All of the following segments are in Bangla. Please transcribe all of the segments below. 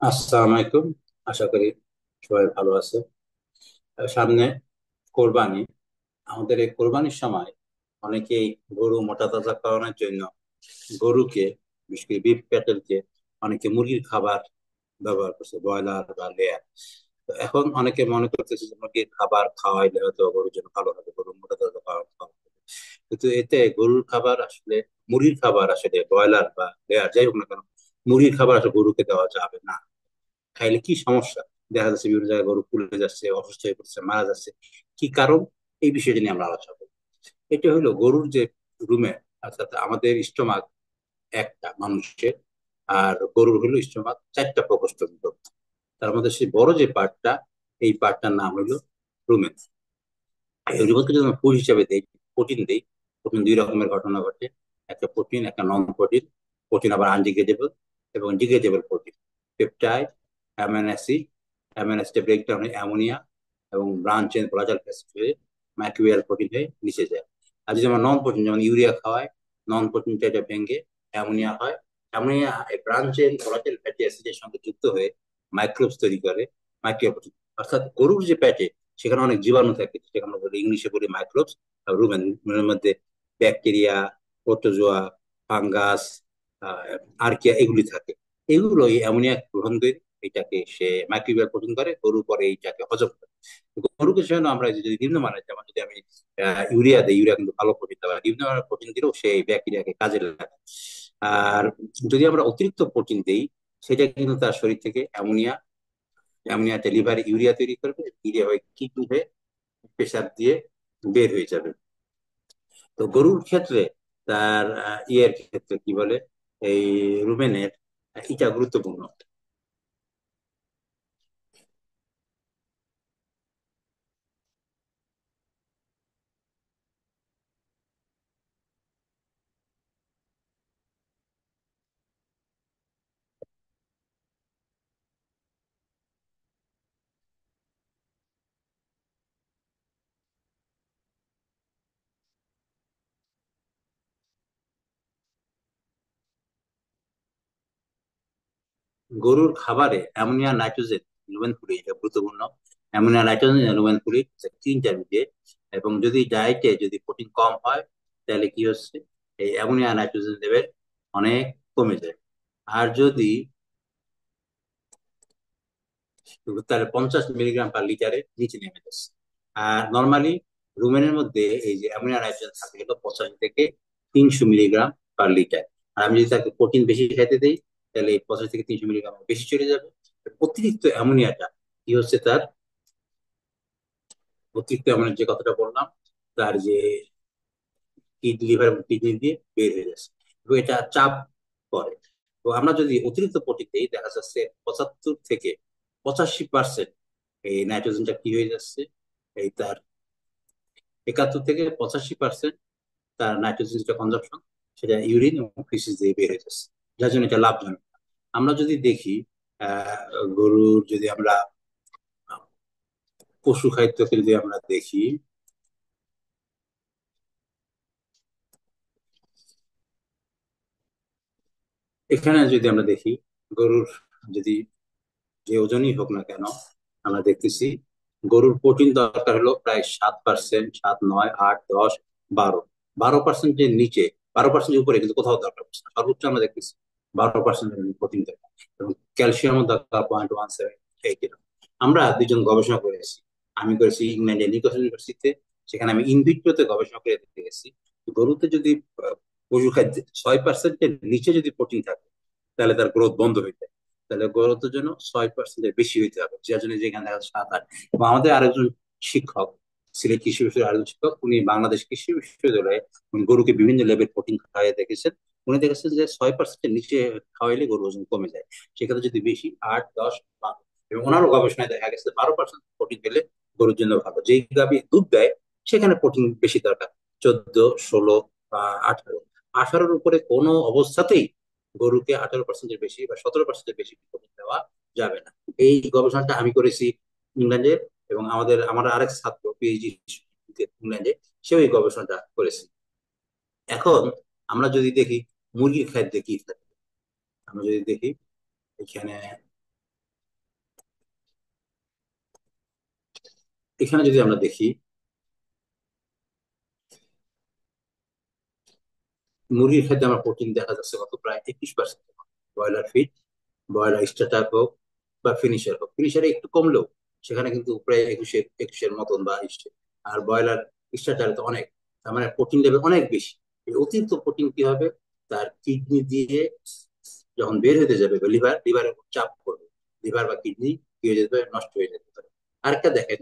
আসসালামু আলাইকুম। আশা করি সবাই ভালো আছে। সামনে কোরবানি। আমাদের এই কোরবানির সময় অনেকেই গরু মোটা তাজা করানোর জন্য গরুকে, বিশেষ করে বিফ ক্যাটেলকে, অনেকে মুরগির খাবার ব্যবহার করছে, ব্রয়লার বা লেয়ার। তো এখন অনেকে মনে করতেছে যে মুরগির খাবার খাওয়াইলে হয়তো গরুর জন্য ভালো হবে, গরু মোটা তাজা খাওয়া হবে। কিন্তু এতে গরুর খাবার আসলে, মুরগির খাবার আসলে ব্রয়লার বা লেয়ার যাই হোক না কেন, মুরগির খাবার আসলে গরুকে দেওয়া যাবে না। খাইলে কি সমস্যা দেখা যাচ্ছে, বিভিন্ন জায়গায় গরু ফুলে যাচ্ছে, অসুস্থ হয়ে পড়ছে, মারা যাচ্ছে। কি কারণ? এই বিষয়টা নিয়ে আমরা আলোচনা করবো। এটা হলো গরুর যে রুমে, অর্থাৎ আমাদের স্টোমাক একটা মানুষের, আর গরুর হলো স্টোমাক চারটা প্রকোষ্ঠ বিভক্ত। তার মধ্যে সেই বড় যে পার্টটা, এই পার্টটার নাম হলো রুমেন। এই রুমেনকে যদি আমরা ফুড হিসাবে দেই, প্রোটিন দেই, প্রোটিন দুই রকমের ঘটনা ঘটে। একটা প্রোটিন, একটা নন প্রোটিন। প্রোটিন আবার আনডিগ্রেডেবল এবং degradable protein, peptide, amino acid. Amino acid breakdown হয়ে অ্যামোনিয়া এবং ব্রাঞ্চ চেঞ্জ ভোলাটাইল অ্যাসিড হয়ে ম্যাকুইয়াল প্রোটিন হয়ে নিচে যায়। আর যদি আমরা নন প্রোটিন, যেমন ইউরিয়া খাওয়ায়, নন প্রোটিনটা এটা ভেঙে অ্যামোনিয়া হয়। Ammonia branch change volatile fatty অ্যাসিডের সঙ্গে যুক্ত হয়ে মাইক্রোবস তৈরি করে, মাইক্রো প্রোটিন। অর্থাৎ গরুর যে প্যাটে, সেখানে অনেক জীবাণু থাকে, যেখানে আমরা বলি, ইংলিশে বলি মাইক্রোবস। আর রুমের মধ্যে ব্যাকটেরিয়া, প্রোটোজোয়া, ফাঙ্গাস, আর্কিয়া, এগুলি থাকে। এগুলো এই অ্যামোনিয়া গ্রহণ করে এটাকে সে মাইক্রোবিয়াল প্রোটিন করে, গরু পরে এইটাকে হজম করে। গরুকে সেজন্য আমরা যদি নিম্নমানের, যেমন যদি আমি ইউরিয়া দিই, ইউরিয়া কিন্তু ভালো প্রোটিন দেওয়া, নিম্নমানের প্রোটিন দিলেও সেই ব্যাকটেরিয়াকে কাজে লাগে। আর যদি আমরা অতিরিক্ত প্রোটিন দিই, সেটা কিন্তু তার শরীর থেকে অ্যামোনিয়া, অ্যামোনিয়াতে লিভারে ইউরিয়া তৈরি করবে, ইউরিয়া হয়ে কিডনি হয়ে পেশাব দিয়ে বের হয়ে যাবে। তো গরুর ক্ষেত্রে, তার ইয়ের ক্ষেত্রে কি বলে, এই রুমেনের এটা গুরুত্বপূর্ণ। গরুর খাবারে অ্যামোনিয়া, নাইট্রোজেন, লুমেন ফ্লুইড, এটা গুরুত্বপূর্ণ। Ammonia, nitrogen, lumen fluid, intermediate. এবং যদি ডায়েটে যদি প্রোটিন কম হয়, তাহলে কি হচ্ছে, এই অ্যামোনিয়া নাইট্রোজেন লেভেল অনেক কমে যায়। আর যদি, তাহলে 50 মিলিগ্রাম পার লিটারে নিচে নেমে যাচ্ছে। আর নর্মালি রুমেনের মধ্যে এই যে অ্যামোনিয়া নাইট্রোজেন থাকে হলো 85 থেকে 300 মিলিগ্রাম পার লিটার। আর আমি যদি তাকে প্রোটিন বেশি খাইতে দিই, তাহলে এই 85 থেকে 300 মিলিগ্রাম বেশি চলে যাবে। অতিরিক্ত অ্যামোনিয়াটা কি হচ্ছে, তার অতিরিক্ত অ্যামোনিয়া যে কথাটা বললাম, তার যে কিডনি, লিভার এবং কিডনি দিয়ে বের হয়ে যাচ্ছে, এবং এটা চাপ করে। তো আমরা যদি অতিরিক্ত প্রোটিন দিই, দেখা যাচ্ছে 75 থেকে 85% এই নাইট্রোজেনটা কি হয়ে যাচ্ছে, এই তার 71 থেকে 85% তার নাইট্রোজেন যেটা কনজাম্পশন, সেটা ইউরিন এবং ফিসিস দিয়ে বের হয়ে যাচ্ছে। যার জন্য এটা লাভজনক। আমরা যদি দেখি, আহ গরুর যদি আমরা পশু খাদ্যকে যদি আমরা দেখি, এখানে যদি আমরা দেখি, গরুর যদি যে ওজনই হোক না কেন, আমরা দেখতেছি গরুর প্রোটিন দরকার হলো প্রায় 7%, 7, 9, 8, 10, 12। 12%-এর নিচে, 12%-এর উপরে কিন্তু কোথাও দরকার পড়ছে না। সর্বোচ্চ আমরা দেখতেছি 12% প্রোটিন দরকার। এবং ক্যালসিয়ামও দরকার 0.178 এরকম। আমরা দুজন গবেষণা করেছি। আমি করেছি ইংল্যান্ডের নিউক্যাসল ইউনিভার্সিটিতে। সেখানে আমি ইনভিট্রোতে গবেষণা করে দেখতে গেছি, গরুতে যদি পশু খাদ্যে 6%-এর নিচে যদি প্রোটিন থাকে, তাহলে তার গ্রোথ বন্ধ হয়ে যায়। তাহলে গ্রোথের জন্য 6%-এর বেশি হইতে হবে, যার জন্য যেখানে দেখা যাচ্ছে 7, 8। এবং আমাদের আরেকজন শিক্ষক, সিলেট কৃষি বিশ্ববিদ্যালয়ের আরেকজন শিক্ষক, উনি বাংলাদেশ কৃষি বিশ্ববিদ্যালয়ে উনি গরুকে বিভিন্ন লেভেল প্রোটিন খাওয়াই দেখেছেন। উনি দেখেছেন যে 6%-এর নিচে খাওয়াইলে গরুর ওজন কমে যায়। সেক্ষেত্রে যদি বেশি, 8, 10, 12, এবং ওনারও গবেষণায় দেখা গেছে 12% প্রোটিন পেলে গরুর জন্য ভালো। যেই গাভী দুধ দেয়, সেখানে প্রোটিন বেশি দরকার, 14, 16 বা 18। 18-র উপরে কোনো অবস্থাতেই গরুকে 18%-এর বেশি বা 17%-এর বেশি প্রোটিন দেওয়া যাবে না। এই গবেষণাটা আমি করেছি ইংল্যান্ডে, এবং আমার আরেক ছাত্র পিএইচডি ইংল্যান্ডে, সেও এই গবেষণাটা করেছে। এখন আমরা যদি দেখি মুরগির খাদ্যে কি থাকে, আমরা যদি দেখি এখানে এখানে যদি আমরা দেখি, মুরগির খাদ্যে আমার প্রোটিন দেখা যাচ্ছে কত, প্রায় 21%। ব্রয়লার ফিড, ব্রয়লার স্টার্টার হোক বা ফিনিশার হোক, ফিনিশারে একটু কমলেও সেখানে কিন্তু প্রায় একুশের মতন বা 20। আর ব্রয়লার স্টার্টারে তো অনেক, তার মানে প্রোটিন লেভেল অনেক বেশি। এই অতিরিক্ত প্রোটিন কি হবে, তার কিডনি দিয়ে যখন বের হতে যাবে, বা লিভারের উপর চাপ পড়বে, লিভার বা কিডনি কি হয়ে যেতে পারে, নষ্ট হয়ে যেতে পারে। আরেকটা দেখেন,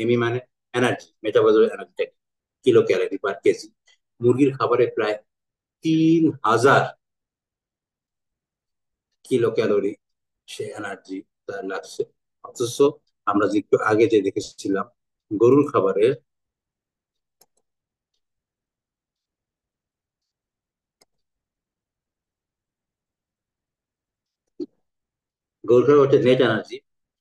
এমি মানে energy, metabolic energy, kilo calorie per KG. মুরগির খাবারে প্রায় 3,000 কিলো ক্যালোরি সে এনার্জি তার লাগছে। অথচ আমরা যে একটু আগে যে দেখেছিলাম, গরুর খাবারে, গরুর খাবারে হচ্ছে নেট এনার্জি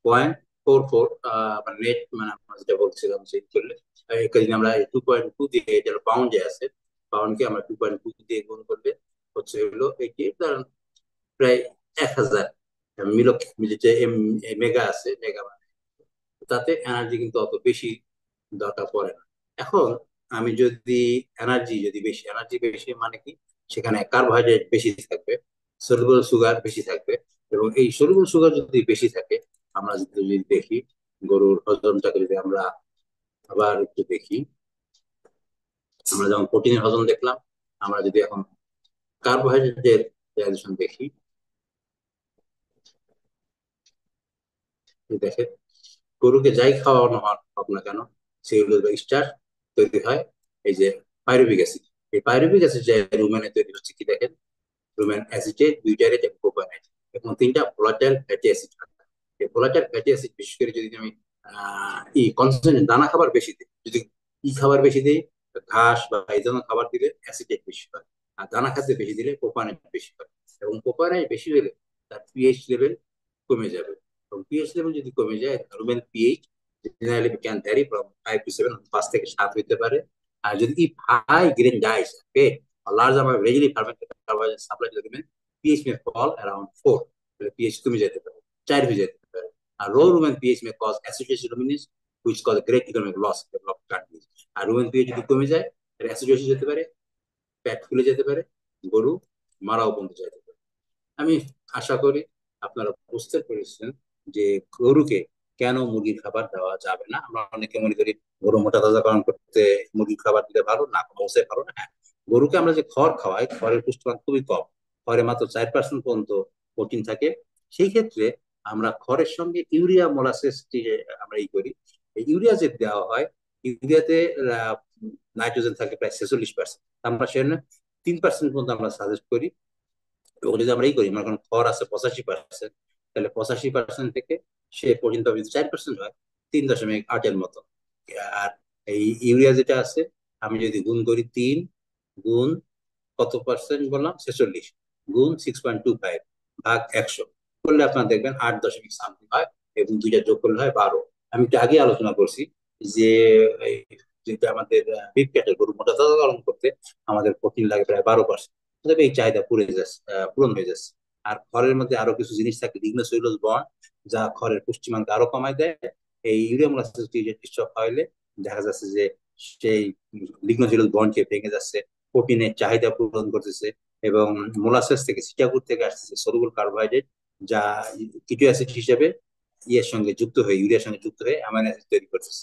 0.44, মানে নেট, মানে আমরা যেটা বলছিলাম সেই করলে, যদি আমরা 2.2 দিয়ে, এটা পাউন্ড যে আছে, পাউন্ডকে আমরা 2.2 দিয়ে গুণ করলে হচ্ছে হলো এটি তার প্রায় 1,000 মিলো, যে মেগা আছে, মেগা, তাতে এনার্জি কিন্তু অত বেশি দরকার পড়ে না। এখন আমি যদি এনার্জি বেশি মানে কি, সেখানে কার্বোহাইড্রেট বেশি থাকবে, সলুবল সুগার বেশি থাকবে। এবং এই সলুবল সুগার যদি বেশি থাকে, আমরা যদি দেখি গরুর হজমটাকে, যদি আমরা আবার একটু দেখি, আমরা যেমন প্রোটিনের হজম দেখলাম, আমরা যদি এখন কার্বোহাইড্রেটের ডাইজেশন দেখি, দেখে গরুকে যাই খাওয়ানো হোক না কেন, সেগুলো স্টার তৈরি হয় এই যে পাইরুভিক অ্যাসিড। এই পাইরুভিক অ্যাসিড যে রুমেনে তৈরি হচ্ছে কি দেখেন, রুমেন অ্যাসিটেট, বিউটারেট এবং প্রোপানেট, এবং তিনটা ভোলাটাইল ফ্যাটি অ্যাসিড। এই ভোলাটাইল ফ্যাটি অ্যাসিড বিশেষ করে যদি আমি কনসেন্ট্রেট দানা খাবার বেশি দিই, যদি খাবার বেশি দিই, ঘাস বা এই ধরনের খাবার দিলে অ্যাসিটেট বেশি হয়। আর দানা খাদ্য বেশি দিলে প্রোপানেট বেশি হয়। এবং প্রোপানেট বেশি হলে তার পিএইচ লেভেল কমে যাবে। এবং পিএইচ লেভেল যদি কমে যায়, rumen pH generally can vary from 5 to 7, 5 থেকে 7 হতে পারে। আর যদি if high grain diets, okay, a large amount of readily fermented carbohydrates supply to the rumen, pH may fall around 4, তাহলে pH কমে যেতে পারে, 4 হয়ে যেতে পারে। আর low rumen pH may cause acidosis ruminants, which cause great economic loss, develop gut disease। R rumen pH যদি কমে যায়, তাহলে acidosis যেতে পারে, পেট ফুলে যেতে পারে, গরু মারাও পর্যন্ত যেতে পারে। আমি আশা করি আপনারা বুঝতে পেরেছেন যে গরুকে কেন মুরগির খাবার দেওয়া যাবে না। আমরা অনেকে মনে করি গরু মোটা তাজাকরণ করতে মুরগির খাবার দিলে ভালো, না কোনো অবস্থায় ভালো না। হ্যাঁ, গরুকে আমরা যে খড় খাওয়াই, খড়ের পুষ্টিমান খুবই কম, খড়ে মাত্র 4% পর্যন্ত প্রোটিন থাকে। সেই ক্ষেত্রে আমরা খড়ের সঙ্গে ইউরিয়া মোলাসেস যে আমরা করি, এই ইউরিয়া যে দেওয়া হয়, ইউরিয়াতে নাইট্রোজেন থাকে প্রায় 46%। আমরা সেখানে 3% পর্যন্ত আমরা সাজেস্ট করি। এবং যদি আমরা করি, মানে কোনো খড় আছে 85%, তাহলে 85% থেকে সে পর্যন্ত যদি 4% হয়, 3.8-এর মতো। আর এই ইউরিয়া যেটা আছে, আমি যদি গুণ করি 3 গুণ কত পার্সেন্ট বললাম, 46, গুণ 6.25 ভাগ 100 করলে আপনার দেখবেন 8.something হয়। এবং দুইটা যোগ করলে হয় 12। আমি একটু আগে আলোচনা করছি যে যেটা আমাদের বিগ ক্যাটের গরু মোটা তাজাকরণ করতে আমাদের প্রোটিন লাগে প্রায় 12%। তবে এই চাহিদা পূরণ হয়ে যাচ্ছে। আর খড়ের মধ্যে আরো কিছু জিনিস থাকে, লিগনোসেলুলোজ বন্ড, যা খড়ের পুষ্টিমানকে আরো কমায় দেয়। এই ইউরিয়া মোলাসেস স্টক খাওয়াইলে দেখা যাচ্ছে যে সেই লিগনোসেলুলোজ বন্ডকে ভেঙে যাচ্ছে, প্রোটিনের চাহিদা পূরণ করতেছে। এবং মোলাসেস থেকে, সিটাগুড থেকে আসতেছে সলুবল কার্বোহাইড্রেট, যা কিটো অ্যাসিড হিসেবে ইউরিয়ার সঙ্গে যুক্ত হয়ে অ্যামাইনো অ্যাসিড তৈরি করতেছে।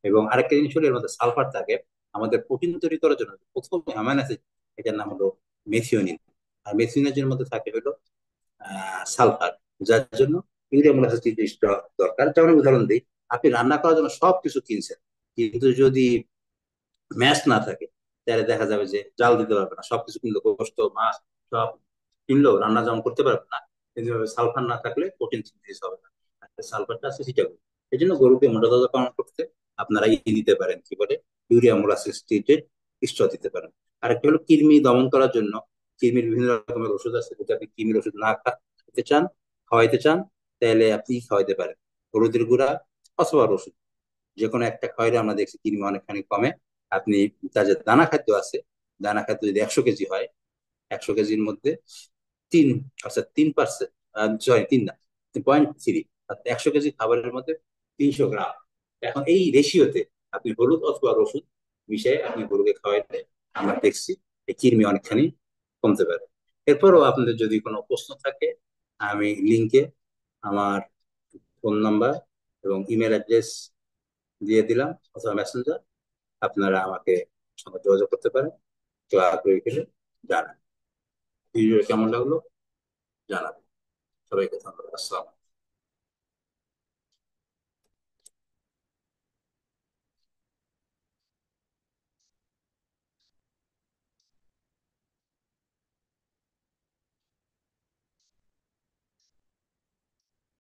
এবং আরেকটা জিনিস হলো, এর মধ্যে সালফার থাকে। আমাদের প্রোটিন তৈরি করার জন্য প্রথম অ্যামাইনো অ্যাসিড, এটার নাম হলো মেথিওনিন। আর মেথিওনিনের মধ্যে থাকে হলো সালফার, যার জন্য ইউরিয়া মোলাসেস দরকার। যেমন উদাহরণ দিই, আপনি রান্না করার জন্য সবকিছু কিনছেন, কিন্তু যদি ম্যাশ না থাকে, তাহলে দেখা যাবে যে জাল দিতে পারবে না। সবকিছু কিনলো, গোস্ত মাছ সব কিনলেও রান্না যেমন করতে পারবে না। কিন্তু সালফার না থাকলে প্রোটিন সিনথেসিস হবে না। সালফারটা আছে সেটা। এই জন্য গরুকে মোটা তাজাকরণ করতে আপনারা দিতে পারেন, কি বলে, ইউরিয়া মোলাসেস ট্রিটেড স্ট্র দিতে পারেন। আরেকটা হলো কৃমি দমন করার জন্য, কৃমির বিভিন্ন রকমের ওষুধ আছে। যদি আপনি কৃমির ওষুধ না খেতে চান, খাওয়াইতে চান, তাহলে আপনি খাওয়াইতে পারেন হলুদের গুঁড়া অথবা রসুন। যে কোনো একটা খাওয়াইলে আমরা দেখছি কৃমি অনেকখানি কমে। আপনি তার যে দানা খাদ্য আছে, দানা খাদ্য যদি 100 কেজি হয়, 100 কেজির মধ্যে 3%, সরি 3 না, 0.3, 100 কেজি খাবারের মধ্যে 300 গ্রাম এখন এই রেশিওতে আপনি হলুদ অথবা রসুন মিশিয়ে আপনি গরুকে খাওয়াইলে আমরা দেখছি এই কৃমি অনেকখানি কমতে পারে। এরপরও আপনাদের যদি কোনো প্রশ্ন থাকে, আমি লিঙ্কে আমার ফোন নাম্বার এবং ইমেল অ্যাড্রেস দিয়ে দিলাম অথবা মেসেঞ্জার, আপনারা আমাকে সঙ্গে যোগাযোগ করতে পারেন। কেউ আগ্রহী হলে জানান। ভিডিও কেমন লাগলো জানাবেন। সবাইকে ধন্যবাদ। আসসালাম।